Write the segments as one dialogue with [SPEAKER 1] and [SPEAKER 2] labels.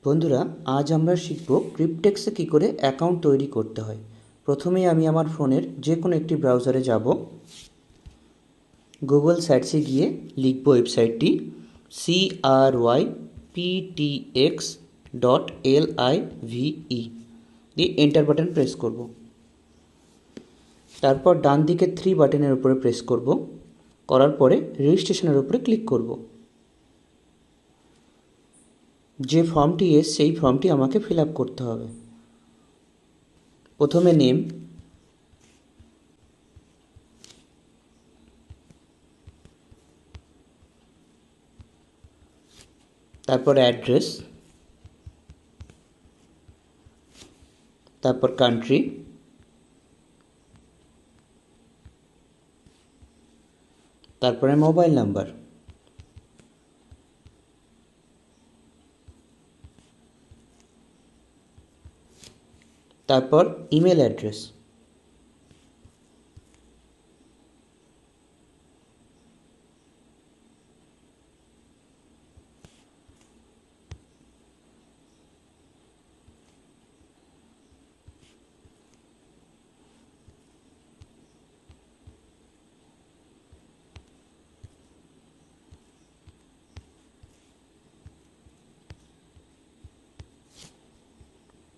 [SPEAKER 1] বন্ধুরা, আজ আমরা শিখব ক্রিপটেক্সে কী করে অ্যাকাউন্ট তৈরি করতে হয়। প্রথমেই আমি আমার ফোনের যে কোনো একটি ব্রাউজারে যাব। গুগল সার্চে গিয়ে লিখব ওয়েবসাইটটি CRYPTX.LIVE দিয়ে এন্টার বাটন প্রেস করব। তারপর ডান দিকে 3 বাটনের উপরে প্রেস করব। করার পরে রেজিস্ট্রেশনের উপরে ক্লিক করব। যে ফর্মটি সেই ফর্মটি আমাকে ফিল আপ করতে হবে। প্রথমে নেম, তারপর অ্যাড্রেস, তারপর কান্ট্রি, তারপরে মোবাইল নাম্বার, তারপর ইমেল অ্যাড্রেস।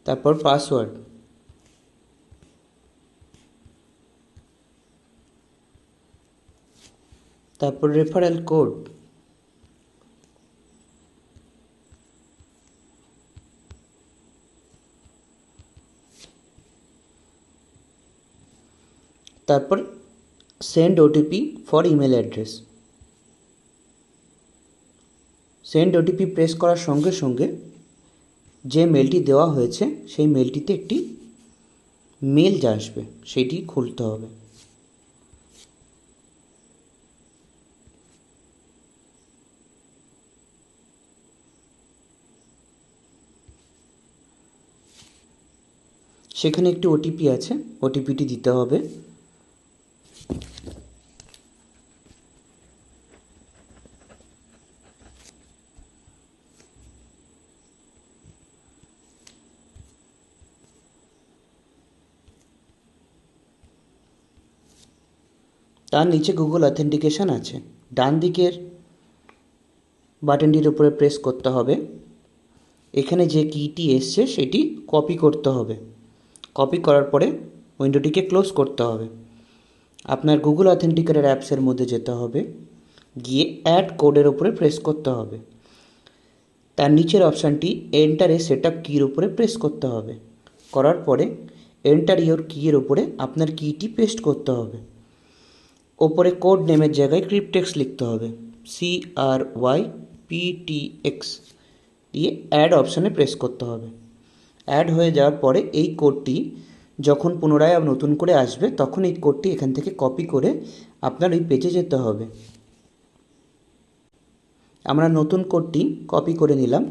[SPEAKER 1] তারপর পাসওয়ার্ড, তারপর রেফারেল কোড, তারপর send OTP for email address. Send OTP press করার সঙ্গে সঙ্গে যে মেলটি দেওয়া হয়েছে সেই মেলটিতে একটি মেল আসবে, সেটি খুলতে হবে। সেখানে একটি ওটিপি আছে, ওটিপিটি দিতে হবে। তার নিচে গুগল অথেন্টিকেশন আছে। ডান দিকের বাটনটির উপরে প্রেস করতে হবে। এখানে যে কিটি এসছে সেটি কপি করতে হবে। কপি করার পরে উইন্ডোটিকে ক্লোজ করতে হবে। আপনার গুগল অথেন্টিকেটর অ্যাপসের মধ্যে যেতে হবে, গিয়ে অ্যাড কোডের উপরে প্রেস করতে হবে। তার নিচের অপশানটি এন্টার এ সেট আপ কির উপরে প্রেস করতে হবে। করার পরে এন্টার ইয়োর কিয়ের উপরে আপনার কিটি পেস্ট করতে হবে। ওপরে কোড নেমের জায়গায় ক্রিপটেক্স লিখতে হবে, CRYPTX দিয়ে অ্যাড অপশানে প্রেস করতে হবে। অ্যাড হয়ে যাওয়ার পরে এই কোডটি যখন পুনরায় নতুন করে আসবে তখন এই কোডটি এখান থেকে কপি করে আপনার ওই পেজে যেতে হবে। আমরা নতুন কোডটি কপি করে নিলাম।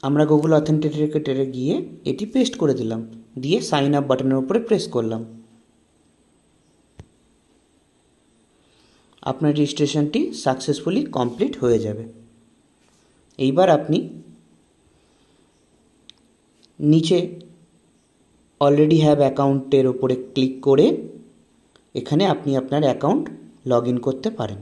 [SPEAKER 1] আমরা গুগল অথেন্টিকেটরে গিয়ে এটি পেস্ট করে দিলাম, দিয়ে সাইন আপ বাটনের উপরে প্রেস করলাম। আপনার রেজিস্ট্রেশনটি সাকসেসফুলি কমপ্লিট হয়ে যাবে। এইবার আপনি নিচে অলরেডি হ্যাভ অ্যাকাউন্টের ওপরে ক্লিক করে এখানে আপনি আপনার অ্যাকাউন্ট লগ ইন করতে পারেন।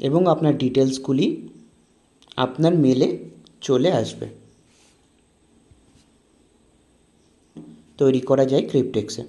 [SPEAKER 1] এবং আপনার ডিটেলসগুলি আপনার মেলে চলে আসবে। তৈরি করা যায় ক্রিপটেক্সে।